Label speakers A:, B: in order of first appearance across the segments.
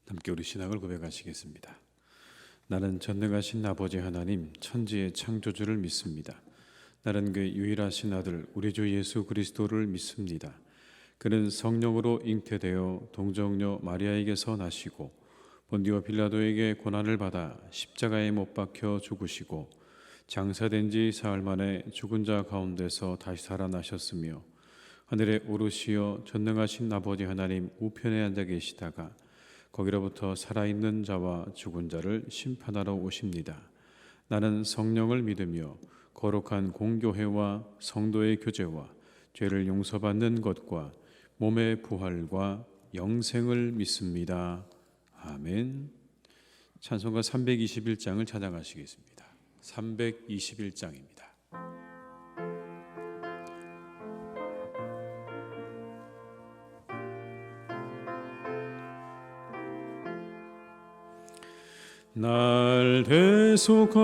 A: 함께 우리 신앙을 고백하시겠습니다. 나는 전능하신 아버지 하나님 천지의 창조주를 믿습니다. 나는 그 유일하신 아들 우리 주 예수 그리스도를 믿습니다. 그는 성령으로 잉태되어 동정녀 마리아에게서 나시고 본디오 빌라도에게 고난을 받아 십자가에 못 박혀 죽으시고 장사된 지 사흘 만에 죽은 자 가운데서 다시 살아나셨으며 하늘에 오르시어 전능하신 아버지 하나님 우편에 앉아 계시다가 거기로부터 살아있는 자와 죽은 자를 심판하러 오십니다. 나는 성령을 믿으며 거룩한 공교회와 성도의 교제와 죄를 용서받는 것과 몸의 부활과 영생을 믿습니다. 아멘. 찬송가 321장을 찬양하시겠습니다. 321장입니다. 날 대속하신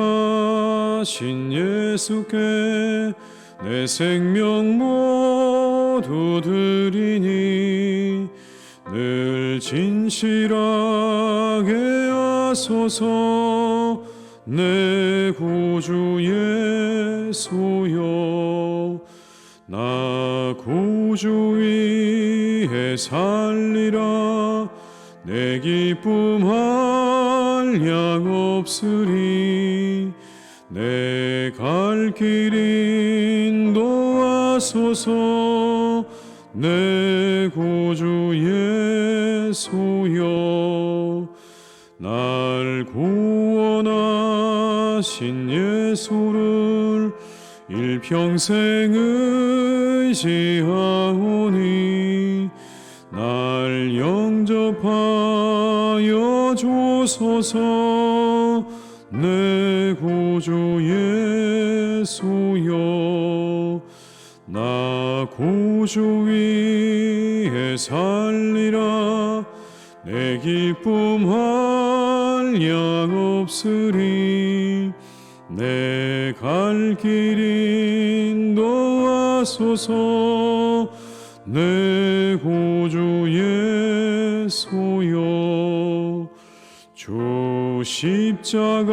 A: 예수께 내 생명 모두 드리니 늘 진실하게 하소서. 내 구주 예수여, 나 구주 위에 살리라. 내 기쁨 한량 없으리. 내 갈 길 인도하소서. 내 구주 예수여, 날 구원하신 예수를 일평생 의지하오니 날 영접하여 주소서. 내 구주 예수여, 나 구주 위에 살리라. 내 기쁨 한량 없으리. 내 갈 길 인도하소서. 내 구주 예수여, 주 십자가에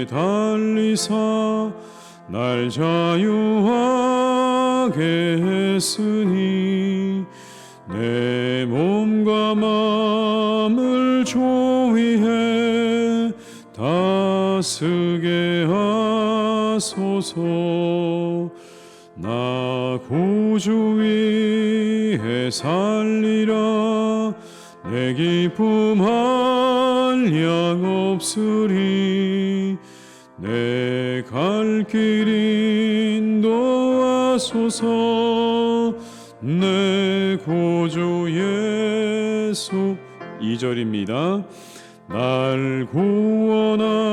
A: 달리사 날 자유하게 했으니 내 몸과 마음을 주 위에 다스게 하소서. 나 구주 위에 살리라. 내 기쁨 한량 없으리. 내 갈 길 인도하소서. 내 구주 예수. 2절입니다. 날 구원하신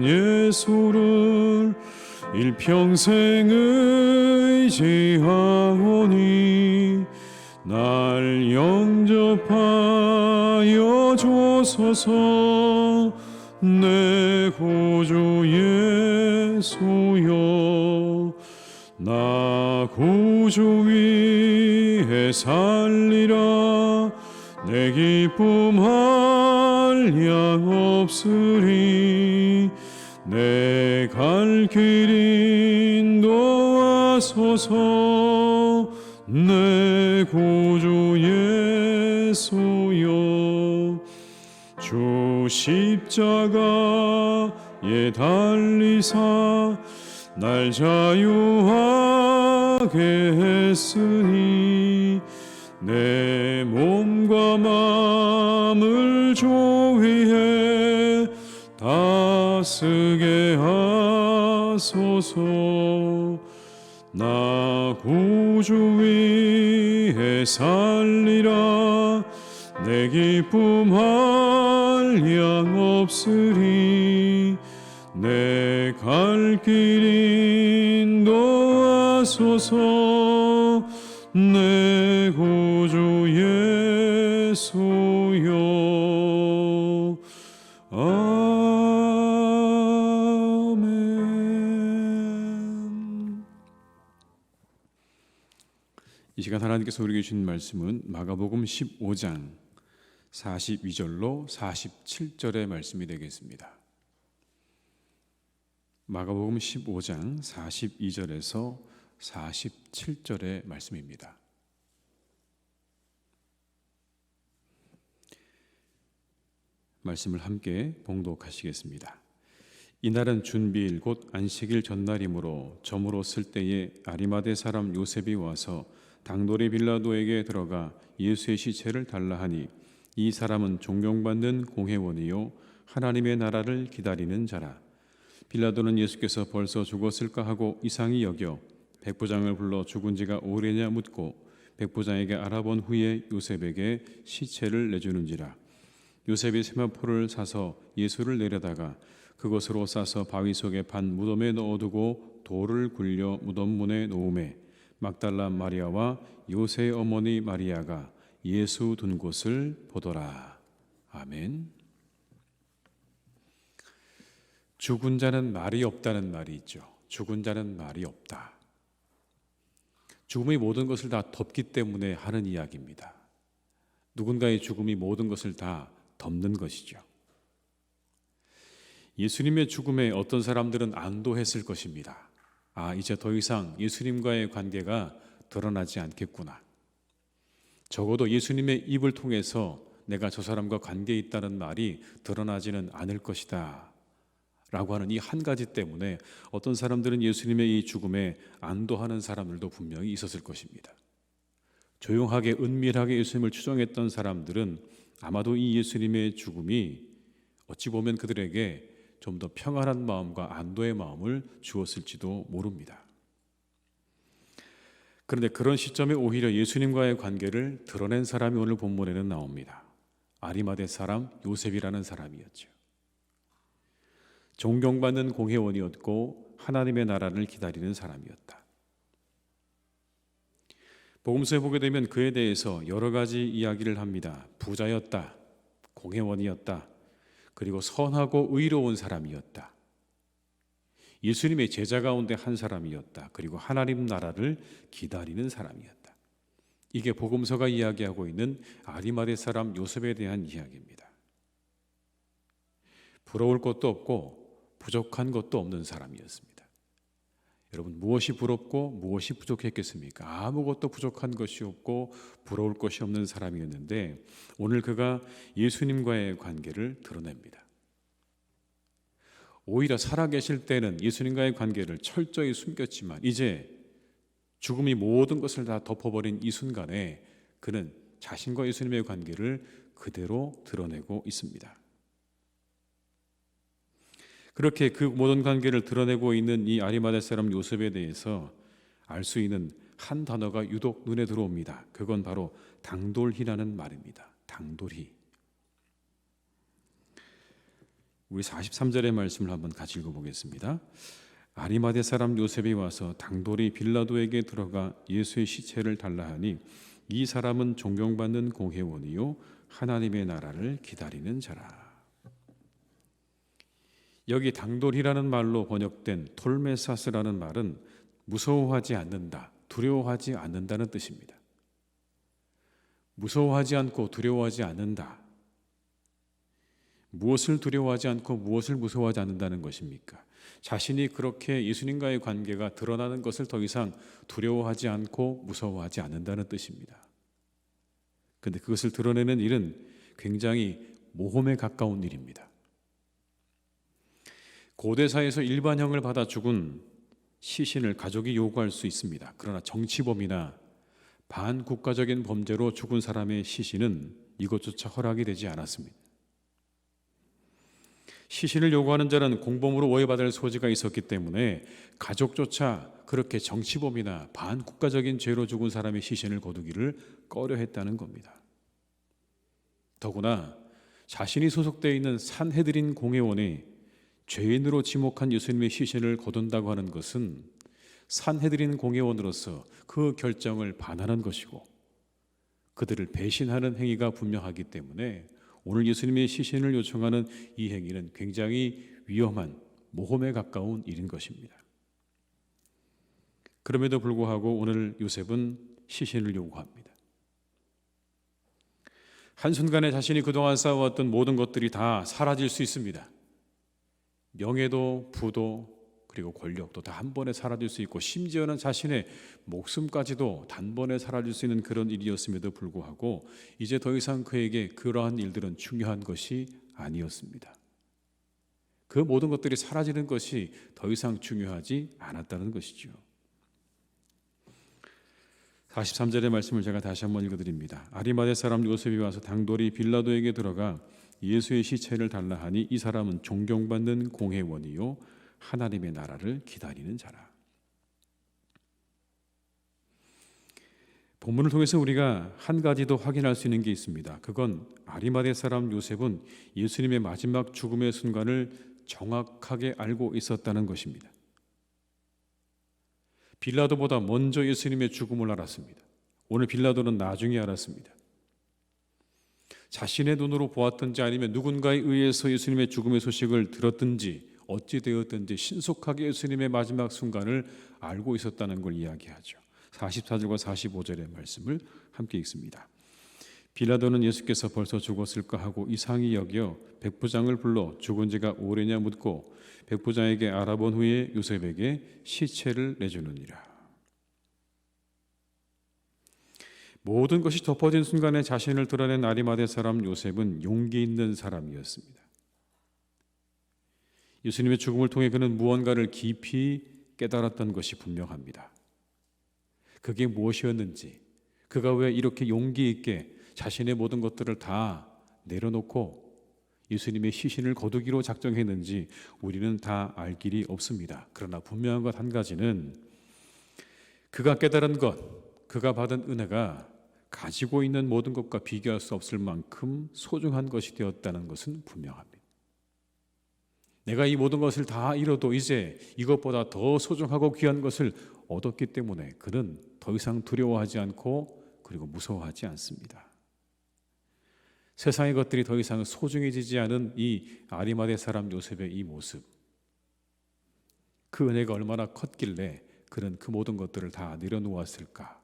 A: 예수를 일평생 의지하오니 날 영접하여 주소서. 내 구주 예수여, 나 구주 위에 살리라. 내 기쁨 한량 없으리. 내 갈 길 인도하소서. 내 구주 예수여, 주 십자가에 달리사 날 자유하게 했으니 내 몸과 마음을 주 위에 다스게 하소서. 나 구주 위에 살리라. 내 기쁨 한량 없으리. 내 갈 길 인도하소서. 내 구주 예수여. 아멘. 이 시간 하나님께서 우리에게 주신 말씀은 마가복음 15장 42절로 47절의 말씀이 되겠습니다. 마가복음 15장 42절에서 47절의 말씀입니다. 말씀을 함께 봉독하시겠습니다. 이날은 준비일 곧 안식일 전날이므로 저물어 쓸 때에 아리마대 사람 요셉이 와서 당돌이 빌라도에게 들어가 예수의 시체를 달라 하니 이 사람은 존경받는 공회원이요 하나님의 나라를 기다리는 자라. 빌라도는 예수께서 벌써 죽었을까 하고 이상히 여겨 백부장을 불러 죽은 지가 오래냐 묻고 백부장에게 알아본 후에 요셉에게 시체를 내주는지라. 요셉이 세마포를 사서 예수를 내려다가 그것으로 싸서 바위 속에 반 무덤에 넣어두고 돌을 굴려 무덤 문에 놓음에 막달라 마리아와 요새의 어머니 마리아가 예수 둔 곳을 보더라. 아멘. 죽은 자는 말이 없다는 말이 있죠. 죽은 자는 말이 없다. 죽음이 모든 것을 다 덮기 때문에 하는 이야기입니다. 누군가의 죽음이 모든 것을 다 덮는 것이죠. 예수님의 죽음에 어떤 사람들은 안도했을 것입니다. 이제 더 이상 예수님과의 관계가 드러나지 않겠구나. 적어도 예수님의 입을 통해서 내가 저 사람과 관계에 있다는 말이 드러나지는 않을 것이다 라고 하는 이 한 가지 때문에 어떤 사람들은 예수님의 이 죽음에 안도하는 사람들도 분명히 있었을 것입니다. 조용하게 은밀하게 예수님을 추종했던 사람들은 아마도 이 예수님의 죽음이 어찌 보면 그들에게 좀 더 평안한 마음과 안도의 마음을 주었을지도 모릅니다. 그런데 그런 시점에 오히려 예수님과의 관계를 드러낸 사람이 오늘 본문에는 나옵니다. 아리마대 사람 요셉이라는 사람이었죠. 존경받는 공회원이었고 하나님의 나라를 기다리는 사람이었다. 복음서에 보게 되면 그에 대해서 여러 가지 이야기를 합니다. 부자였다, 공회원이었다, 그리고 선하고 의로운 사람이었다, 예수님의 제자 가운데 한 사람이었다, 그리고 하나님 나라를 기다리는 사람이었다. 이게 복음서가 이야기하고 있는 아리마대 사람 요셉에 대한 이야기입니다. 부러울 것도 없고 부족한 것도 없는 사람이었습니다. 여러분, 무엇이 부럽고 무엇이 부족했겠습니까? 아무것도 부족한 것이 없고 부러울 것이 없는 사람이었는데 오늘 그가 예수님과의 관계를 드러냅니다. 오히려 살아계실 때는 예수님과의 관계를 철저히 숨겼지만 이제 죽음이 모든 것을 다 덮어버린 이 순간에 그는 자신과 예수님의 관계를 그대로 드러내고 있습니다. 그렇게 그 모든 관계를 드러내고 있는 이 아리마대 사람 요셉에 대해서 알 수 있는 한 단어가 유독 눈에 들어옵니다. 그건 바로 당돌희라는 말입니다. 당돌희. 우리 43절의 말씀을 한번 같이 읽어보겠습니다. 아리마대 사람 요셉이 와서 당돌이 빌라도에게 들어가 예수의 시체를 달라 하니 이 사람은 존경받는 공회원이요 하나님의 나라를 기다리는 자라. 여기 당돌이라는 말로 번역된 톨메사스라는 말은 무서워하지 않는다, 두려워하지 않는다는 뜻입니다. 무서워하지 않고 두려워하지 않는다. 무엇을 두려워하지 않고 무엇을 무서워하지 않는다는 것입니까? 자신이 그렇게 예수님과의 관계가 드러나는 것을 더 이상 두려워하지 않고 무서워하지 않는다는 뜻입니다. 그런데 그것을 드러내는 일은 굉장히 모험에 가까운 일입니다. 고대사에서 일반형을 받아 죽은 시신을 가족이 요구할 수 있습니다. 그러나 정치범이나 반국가적인 범죄로 죽은 사람의 시신은 이것조차 허락이 되지 않았습니다. 시신을 요구하는 자는 공범으로 오해받을 소지가 있었기 때문에 가족조차 그렇게 정치범이나 반국가적인 죄로 죽은 사람의 시신을 거두기를 꺼려했다는 겁니다. 더구나 자신이 소속되어 있는 산헤드린 공회원이 죄인으로 지목한 예수님의 시신을 거둔다고 하는 것은 산헤드린 공회원으로서 그 결정을 반하는 것이고 그들을 배신하는 행위가 분명하기 때문에 오늘 예수님의 시신을 요청하는 이 행위는 굉장히 위험한 모험에 가까운 일인 것입니다. 그럼에도 불구하고 오늘 요셉은 시신을 요구합니다. 한순간에 자신이 그동안 쌓아왔던 모든 것들이 다 사라질 수 있습니다. 명예도 부도 그리고 권력도 다 한 번에 사라질 수 있고, 심지어는 자신의 목숨까지도 단번에 사라질 수 있는 그런 일이었음에도 불구하고 이제 더 이상 그에게 그러한 일들은 중요한 것이 아니었습니다. 그 모든 것들이 사라지는 것이 더 이상 중요하지 않았다는 것이죠. 43절의 말씀을 제가 다시 한번 읽어드립니다. 아리마대 사람 요셉이 와서 당돌이 빌라도에게 들어가 예수의 시체를 달라 하니 이 사람은 존경받는 공회원이요 하나님의 나라를 기다리는 자라. 본문을 통해서 우리가 한 가지 더 확인할 수 있는 게 있습니다. 그건 아리마대 사람 요셉은 예수님의 마지막 죽음의 순간을 정확하게 알고 있었다는 것입니다. 빌라도보다 먼저 예수님의 죽음을 알았습니다. 오늘 빌라도는 나중에 알았습니다. 자신의 눈으로 보았든지 아니면 누군가에 의해서 예수님의 죽음의 소식을 들었든지 어찌 되었든지 신속하게 예수님의 마지막 순간을 알고 있었다는 걸 이야기하죠. 44절과 45절의 말씀을 함께 읽습니다. 빌라도는 예수께서 벌써 죽었을까 하고 이상히 여겨 백부장을 불러 죽은 지가 오래냐 묻고 백부장에게 알아본 후에 요셉에게 시체를 내주느니라. 모든 것이 덮어진 순간에 자신을 드러낸 아리마대 사람 요셉은 용기 있는 사람이었습니다. 예수님의 죽음을 통해 그는 무언가를 깊이 깨달았던 것이 분명합니다. 그게 무엇이었는지, 그가 왜 이렇게 용기 있게 자신의 모든 것들을 다 내려놓고 예수님의 시신을 거두기로 작정했는지 우리는 다 알 길이 없습니다. 그러나 분명한 것 한 가지는 그가 깨달은 것, 그가 받은 은혜가 가지고 있는 모든 것과 비교할 수 없을 만큼 소중한 것이 되었다는 것은 분명합니다. 내가 이 모든 것을 다 잃어도 이제 이것보다 더 소중하고 귀한 것을 얻었기 때문에 그는 더 이상 두려워하지 않고 그리고 무서워하지 않습니다. 세상의 것들이 더 이상 소중해지지 않은 이 아리마대 사람 요셉의 이 모습, 그 은혜가 얼마나 컸길래 그는 그 모든 것들을 다 내려놓았을까?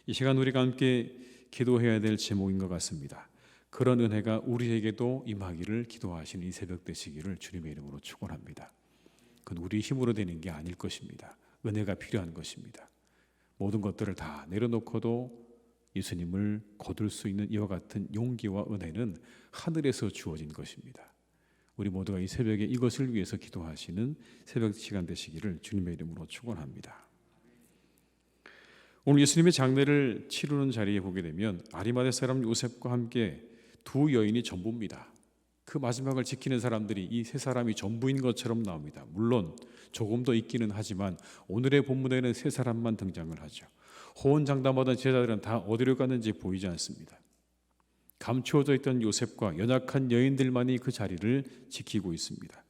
A: 이 시간 우리가 함께 기도해야 될 제목인 것 같습니다. 그런 은혜가 우리에게도 임하기를 기도하시는 이 새벽 되시기를 주님의 이름으로 축원합니다. 그건 우리 힘으로 되는 게 아닐 것입니다. 은혜가 필요한 것입니다. 모든 것들을 다 내려놓고도 예수님을 거둘 수 있는 이와 같은 용기와 은혜는 하늘에서 주어진 것입니다. 우리 모두가 이 새벽에 이것을 위해서 기도하시는 새벽 시간 되시기를 주님의 이름으로 축원합니다. 오늘 예수님의 장례를 치르는 자리에 보게 되면 아리마대 사람 요셉과 함께 두 여인이 전부입니다. 그 마지막을 지키는 사람들이 이 세 사람이 전부인 것처럼 나옵니다. 물론 조금 더 있기는 하지만 오늘의 본문에는 세 사람만 등장을 하죠. 호언장담하던 제자들은 다 어디로 갔는지 보이지 않습니다. 감추어져 있던 요셉과 연약한 여인들만이 그 자리를 지키고 있습니다.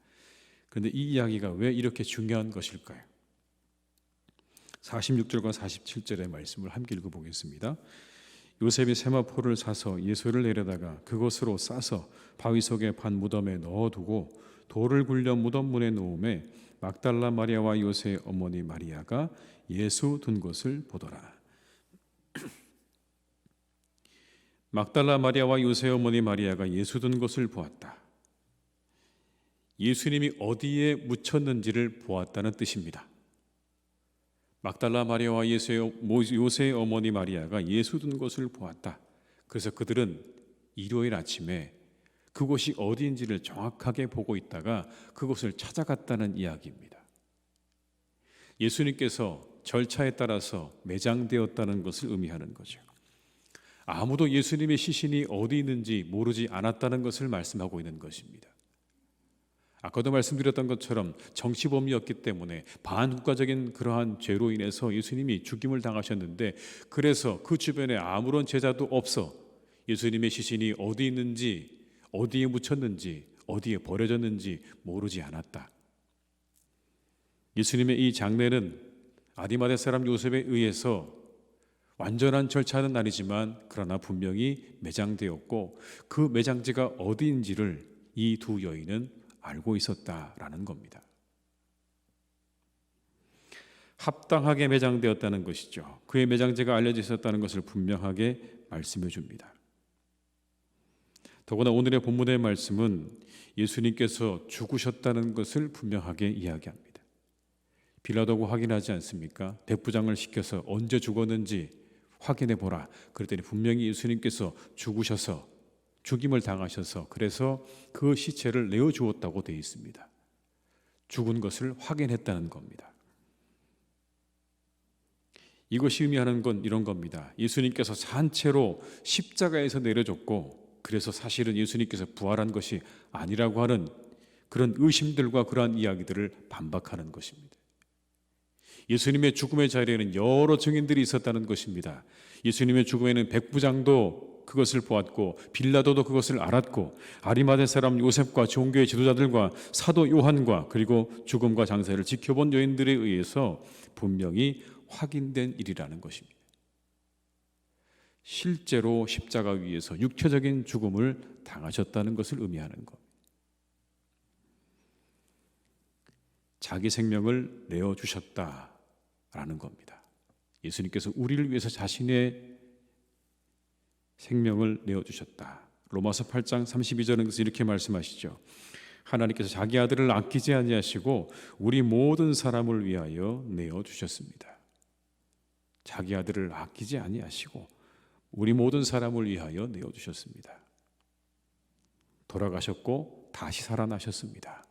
A: 그런데 이 이야기가 왜 이렇게 중요한 것일까요? 46절과 47절의 말씀을 함께 읽어보겠습니다. 요셉이 세마포를 사서 예수를 내려다가 그것으로 싸서 바위 속에 반 무덤에 넣어두고 돌을 굴려 무덤 문에 놓음에 막달라 마리아와 요새의 어머니 마리아가 예수 둔 곳을 보더라. 막달라 마리아와 요새의 어머니 마리아가 예수 둔 곳을 보았다. 예수님이 어디에 묻혔는지를 보았다는 뜻입니다. 막달라 마리아와 요새의 어머니 마리아가 예수 둔 곳을 보았다. 그래서 그들은 일요일 아침에 그곳이 어디인지를 정확하게 보고 있다가 그곳을 찾아갔다는 이야기입니다. 예수님께서 절차에 따라서 매장되었다는 것을 의미하는 거죠. 아무도 예수님의 시신이 어디 있는지 모르지 않았다는 것을 말씀하고 있는 것입니다. 아까도 말씀드렸던 것처럼 정치범이었기 때문에 반국가적인 그러한 죄로 인해서 예수님이 죽임을 당하셨는데, 그래서 그 주변에 아무런 제자도 없어 예수님의 시신이 어디 있는지, 어디에 묻혔는지, 어디에 버려졌는지 모르지 않았다. 예수님의 이 장례는 아리마대 사람 요셉에 의해서 완전한 절차는 아니지만 그러나 분명히 매장되었고, 그 매장지가 어디인지를 이 두 여인은 알고 있었다라는 겁니다. 합당하게 매장되었다는 것이죠. 그의 매장지가 알려져 있었다는 것을 분명하게 말씀해 줍니다. 더구나 오늘의 본문의 말씀은 예수님께서 죽으셨다는 것을 분명하게 이야기합니다. 빌라도가 확인하지 않습니까? 백부장을 시켜서 언제 죽었는지 확인해 보라. 그랬더니 분명히 예수님께서 죽으셔서 죽임을 당하셔서 그래서 그 시체를 내어주었다고 되어 있습니다. 죽은 것을 확인했다는 겁니다. 이것이 의미하는 건 이런 겁니다. 예수님께서 산채로 십자가에서 내려졌고 그래서 사실은 예수님께서 부활한 것이 아니라고 하는 그런 의심들과 그러한 이야기들을 반박하는 것입니다. 예수님의 죽음의 자리에는 여러 증인들이 있었다는 것입니다. 예수님의 죽음에는 백부장도 그것을 보았고 빌라도도 그것을 알았고 아리마대 사람 요셉과 종교의 지도자들과 사도 요한과 그리고 죽음과 장사를 지켜본 여인들에 의해서 분명히 확인된 일이라는 것입니다. 실제로 십자가 위에서 육체적인 죽음을 당하셨다는 것을 의미하는 것. 자기 생명을 내어주셨다라는 겁니다. 예수님께서 우리를 위해서 자신의 생명을 내어주셨다. 로마서 8장 32절은 이렇게 말씀하시죠. 하나님께서 자기 아들을 아끼지 아니하시고 우리 모든 사람을 위하여 내어주셨습니다. 자기 아들을 아끼지 아니하시고 우리 모든 사람을 위하여 내어주셨습니다. 돌아가셨고 다시 살아나셨습니다.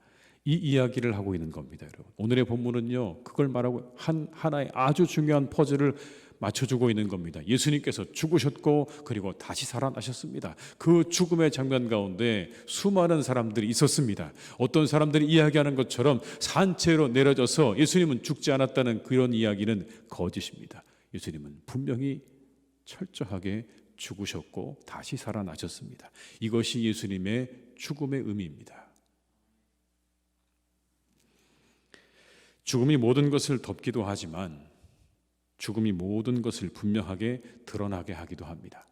A: 이 이야기를 하고 있는 겁니다, 여러분. 오늘의 본문은요, 그걸 말하고 하나의 아주 중요한 퍼즐을 맞춰주고 있는 겁니다. 예수님께서 죽으셨고 그리고 다시 살아나셨습니다. 그 죽음의 장면 가운데 수많은 사람들이 있었습니다. 어떤 사람들이 이야기하는 것처럼 산채로 내려져서 예수님은 죽지 않았다는 그런 이야기는 거짓입니다. 예수님은 분명히 철저하게 죽으셨고 다시 살아나셨습니다. 이것이 예수님의 죽음의 의미입니다. 죽음이 모든 것을 덮기도 하지만 죽음이 모든 것을 분명하게 드러나게 하기도 합니다.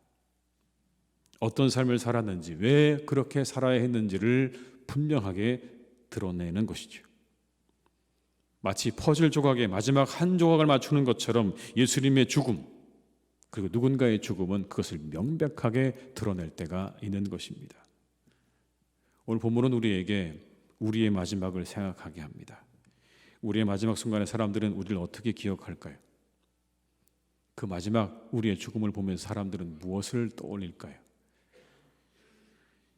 A: 어떤 삶을 살았는지, 왜 그렇게 살아야 했는지를 분명하게 드러내는 것이죠. 마치 퍼즐 조각의 마지막 한 조각을 맞추는 것처럼 예수님의 죽음, 그리고 누군가의 죽음은 그것을 명백하게 드러낼 때가 있는 것입니다. 오늘 본문은 우리에게 우리의 마지막을 생각하게 합니다. 우리의 마지막 순간에 사람들은 우리를 어떻게 기억할까요? 그 마지막 우리의 죽음을 보면서 사람들은 무엇을 떠올릴까요?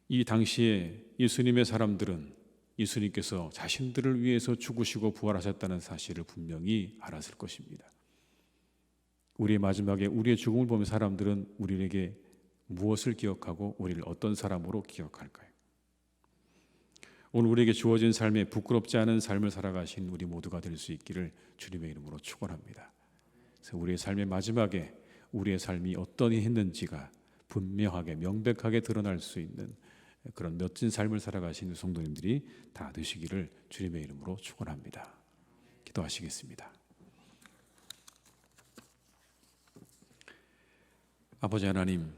A: 이 당시에 예수님의 사람들은 예수님께서 자신들을 위해서 죽으시고 부활하셨다는 사실을 분명히 알았을 것입니다. 우리의 마지막에 우리의 죽음을 보면 사람들은 우리에게 무엇을 기억하고 우리를 어떤 사람으로 기억할까요? 오늘 우리에게 주어진 삶에 부끄럽지 않은 삶을 살아가신 우리 모두가 될 수 있기를 주님의 이름으로 축원합니다. 그래서 우리의 삶의 마지막에 우리의 삶이 어떠히 했는지가 분명하게 명백하게 드러날 수 있는 그런 멋진 삶을 살아가신 성도님들이 다 되시기를 주님의 이름으로 축원합니다. 기도하시겠습니다. 아버지 하나님,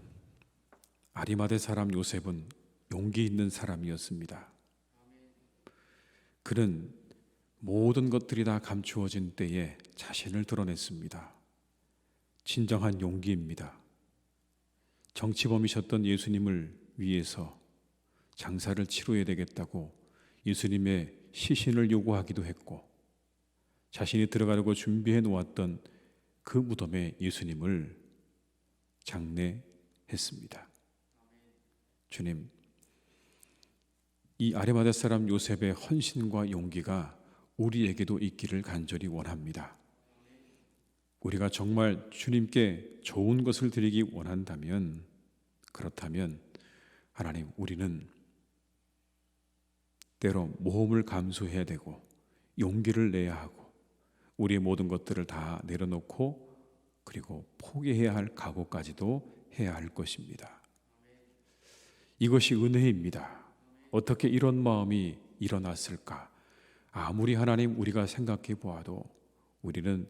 A: 아리마대 사람 요셉은 용기 있는 사람이었습니다. 그는 모든 것들이 다 감추어진 때에 자신을 드러냈습니다. 진정한 용기입니다. 정치범이셨던 예수님을 위해서 장사를 치러야 되겠다고 예수님의 시신을 요구하기도 했고 자신이 들어가려고 준비해 놓았던 그 무덤에 예수님을 장례했습니다. 주님, 이 아리마대 사람 요셉의 헌신과 용기가 우리에게도 있기를 간절히 원합니다. 우리가 정말 주님께 좋은 것을 드리기 원한다면, 그렇다면 하나님, 우리는 때로 모험을 감수해야 되고 용기를 내야 하고 우리의 모든 것들을 다 내려놓고 그리고 포기해야 할 각오까지도 해야 할 것입니다. 이것이 은혜입니다. 어떻게 이런 마음이 일어났을까? 아무리 하나님 우리가 생각해 보아도 우리는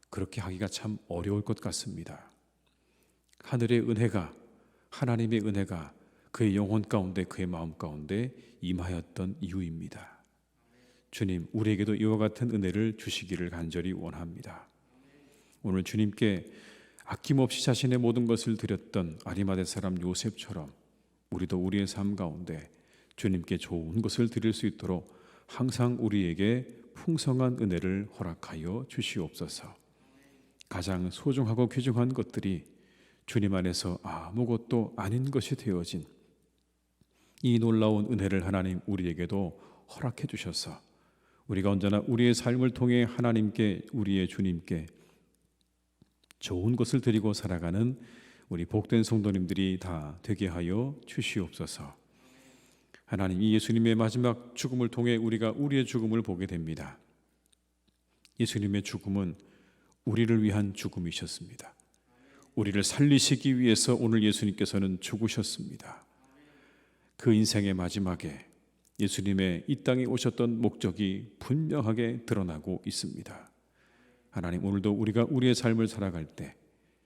A: 그렇게 하기가 참 어려울 것 같습니다. 하늘의 은혜가, 하나님의 은혜가 그의 영혼 가운데, 그의 마음 가운데 임하였던 이유입니다. 주님, 우리에게도 이와 같은 은혜를 주시기를 간절히 원합니다. 오늘 주님께 아낌없이 자신의 모든 것을 드렸던 아리마대 사람 요셉처럼 우리도 우리의 삶 가운데 주님께 좋은 것을 드릴 수 있도록 항상 우리에게 풍성한 은혜를 허락하여 주시옵소서. 가장 소중하고 귀중한 것들이 주님 안에서 아무것도 아닌 것이 되어진 이 놀라운 은혜를 하나님 우리에게도 허락해 주셔서 우리가 언제나 우리의 삶을 통해 하나님께, 우리의 주님께 좋은 것을 드리고 살아가는 우리 복된 성도님들이 다 되게 하여 주시옵소서. 하나님, 이 예수님의 마지막 죽음을 통해 우리가 우리의 죽음을 보게 됩니다. 예수님의 죽음은 우리를 위한 죽음이셨습니다. 우리를 살리시기 위해서 오늘 예수님께서는 죽으셨습니다. 그 인생의 마지막에 예수님의 이 땅에 오셨던 목적이 분명하게 드러나고 있습니다. 하나님, 오늘도 우리가 우리의 삶을 살아갈 때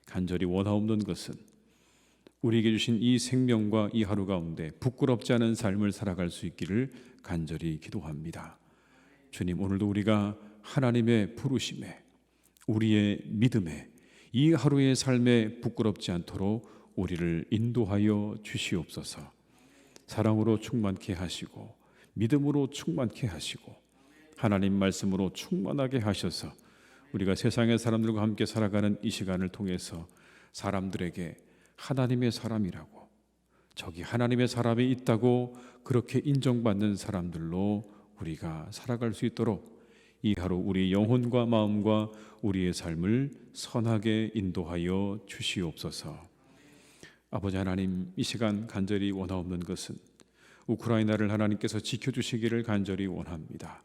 A: 간절히 원하옵는 것은 우리에게 주신 이 생명과 이 하루 가운데 부끄럽지 않은 삶을 살아갈 수 있기를 간절히 기도합니다. 주님, 오늘도 우리가 하나님의 부르심에, 우리의 믿음에, 이 하루의 삶에 부끄럽지 않도록 우리를 인도하여 주시옵소서. 사랑으로 충만케 하시고 믿음으로 충만케 하시고 하나님 말씀으로 충만하게 하셔서 우리가 세상의 사람들과 함께 살아가는 이 시간을 통해서 사람들에게 하나님의 사람이라고, 저기 하나님의 사람이 있다고 그렇게 인정받는 사람들로 우리가 살아갈 수 있도록 이 하루 우리 영혼과 마음과 우리의 삶을 선하게 인도하여 주시옵소서. 아버지 하나님, 이 시간 간절히 원하옵는 것은 우크라이나를 하나님께서 지켜주시기를 간절히 원합니다.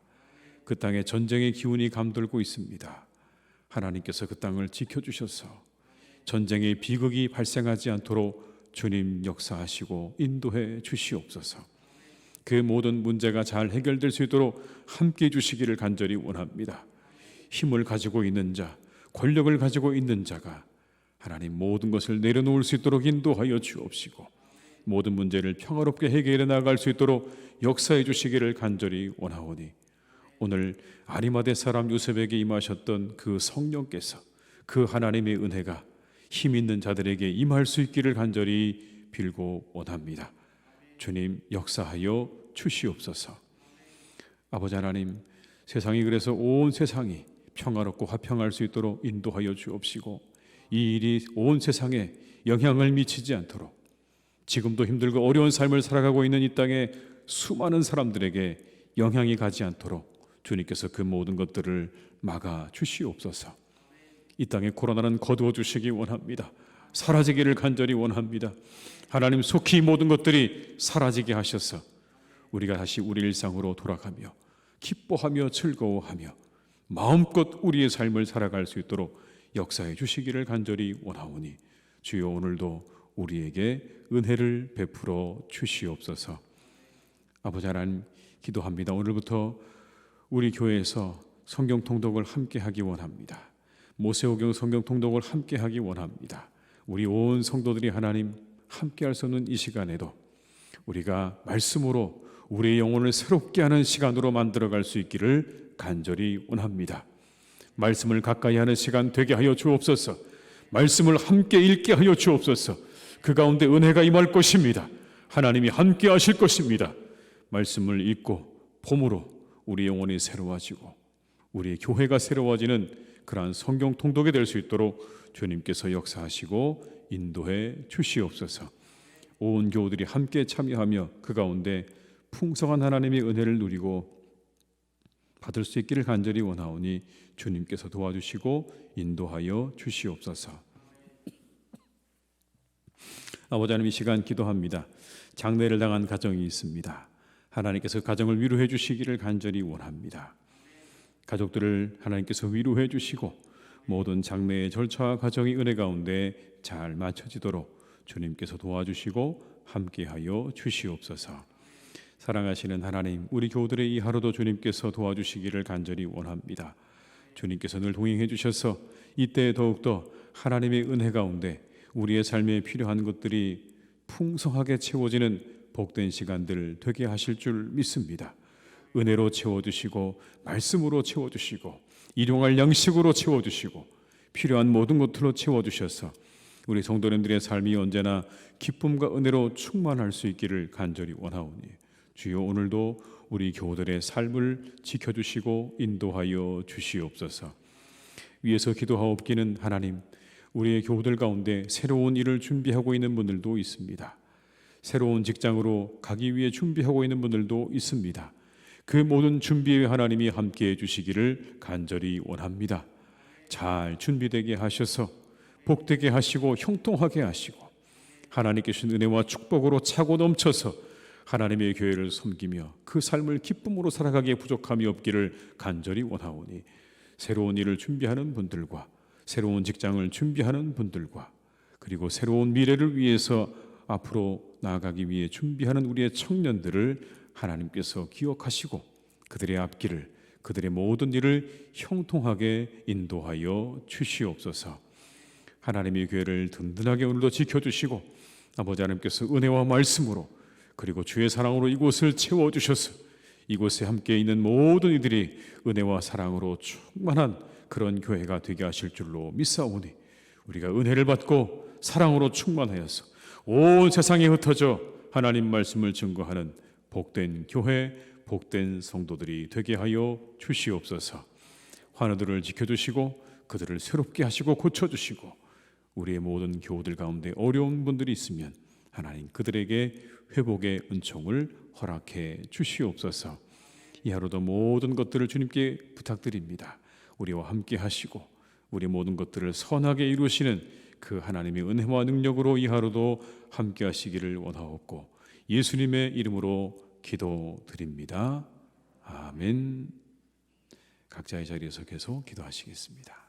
A: 그 땅에 전쟁의 기운이 감돌고 있습니다. 하나님께서 그 땅을 지켜주셔서 전쟁의 비극이 발생하지 않도록 주님 역사하시고 인도해 주시옵소서. 그 모든 문제가 잘 해결될 수 있도록 함께해 주시기를 간절히 원합니다. 힘을 가지고 있는 자, 권력을 가지고 있는 자가 하나님 모든 것을 내려놓을 수 있도록 인도하여 주옵시고 모든 문제를 평화롭게 해결해 나갈 수 있도록 역사해 주시기를 간절히 원하오니 오늘 아리마대 사람 요셉에게 임하셨던 그 성령께서, 그 하나님의 은혜가 힘 있는 자들에게 임할 수 있기를 간절히 빌고 원합니다. 주님 역사하여 주시옵소서. 아버지 하나님, 세상이 그래서 온 세상이 평화롭고 화평할 수 있도록 인도하여 주옵시고 이 일이 온 세상에 영향을 미치지 않도록 지금도 힘들고 어려운 삶을 살아가고 있는 이 땅에 수많은 사람들에게 영향이 가지 않도록 주님께서 그 모든 것들을 막아 주시옵소서. 이 땅에 코로나는 거두어 주시기 원합니다. 사라지기를 간절히 원합니다. 하나님, 속히 모든 것들이 사라지게 하셔서 우리가 다시 우리 일상으로 돌아가며 기뻐하며 즐거워하며 마음껏 우리의 삶을 살아갈 수 있도록 역사해 주시기를 간절히 원하오니 주여 오늘도 우리에게 은혜를 베풀어 주시옵소서. 아버지 하나님, 기도합니다. 오늘부터 우리 교회에서 성경 통독을 함께 하기 원합니다. 모세오경 성경 통독을 함께 하기 원합니다. 우리 온 성도들이 하나님 함께 할 수 없는 이 시간에도 우리가 말씀으로 우리의 영혼을 새롭게 하는 시간으로 만들어갈 수 있기를 간절히 원합니다. 말씀을 가까이 하는 시간 되게 하여 주옵소서. 말씀을 함께 읽게 하여 주옵소서. 그 가운데 은혜가 임할 것입니다. 하나님이 함께 하실 것입니다. 말씀을 읽고 봄으로 우리 영혼이 새로워지고 우리의 교회가 새로워지는 그러한 성경 통독이 될 수 있도록 주님께서 역사하시고 인도해 주시옵소서. 온 교우들이 함께 참여하며 그 가운데 풍성한 하나님의 은혜를 누리고 받을 수 있기를 간절히 원하오니 주님께서 도와주시고 인도하여 주시옵소서. 아버지 하나님, 이 시간 기도합니다. 장례를 당한 가정이 있습니다. 하나님께서 가정을 위로해 주시기를 간절히 원합니다. 가족들을 하나님께서 위로해 주시고 모든 장례의 절차와 과정이 은혜 가운데 잘 맞춰지도록 주님께서 도와주시고 함께하여 주시옵소서. 사랑하시는 하나님, 우리 교우들의 이 하루도 주님께서 도와주시기를 간절히 원합니다. 주님께서 늘 동행해 주셔서 이때 더욱더 하나님의 은혜 가운데 우리의 삶에 필요한 것들이 풍성하게 채워지는 복된 시간들 되게 하실 줄 믿습니다. 은혜로 채워주시고 말씀으로 채워주시고 일용할 양식으로 채워주시고 필요한 모든 것들로 채워주셔서 우리 성도님들의 삶이 언제나 기쁨과 은혜로 충만할 수 있기를 간절히 원하오니 주여 오늘도 우리 교우들의 삶을 지켜주시고 인도하여 주시옵소서. 위에서 기도하옵기는 하나님, 우리의 교우들 가운데 새로운 일을 준비하고 있는 분들도 있습니다. 새로운 직장으로 가기 위해 준비하고 있는 분들도 있습니다. 그 모든 준비에 하나님이 함께해 주시기를 간절히 원합니다. 잘 준비되게 하셔서 복되게 하시고 형통하게 하시고 하나님께 주신 은혜와 축복으로 차고 넘쳐서 하나님의 교회를 섬기며 그 삶을 기쁨으로 살아가기에 부족함이 없기를 간절히 원하오니 새로운 일을 준비하는 분들과 새로운 직장을 준비하는 분들과 그리고 새로운 미래를 위해서 앞으로 나아가기 위해 준비하는 우리의 청년들을 하나님께서 기억하시고 그들의 앞길을 그들의 모든 일을 형통하게 인도하여 주시옵소서. 하나님의 교회를 든든하게 오늘도 지켜주시고 아버지 하나님께서 은혜와 말씀으로 그리고 주의 사랑으로 이곳을 채워주셔서 이곳에 함께 있는 모든 이들이 은혜와 사랑으로 충만한 그런 교회가 되게 하실 줄로 믿사오니 우리가 은혜를 받고 사랑으로 충만하여서 온 세상에 흩어져 하나님 말씀을 증거하는 복된 교회, 복된 성도들이 되게 하여 주시옵소서. 환우들을 지켜주시고 그들을 새롭게 하시고 고쳐주시고 우리의 모든 교우들 가운데 어려운 분들이 있으면 하나님 그들에게 회복의 은총을 허락해 주시옵소서. 이 하루도 모든 것들을 주님께 부탁드립니다. 우리와 함께 하시고 우리 모든 것들을 선하게 이루시는 그 하나님의 은혜와 능력으로 이 하루도 함께 하시기를 원하옵고 예수님의 이름으로 기도드립니다. 아멘. 각자의 자리에서 계속 기도하시겠습니다.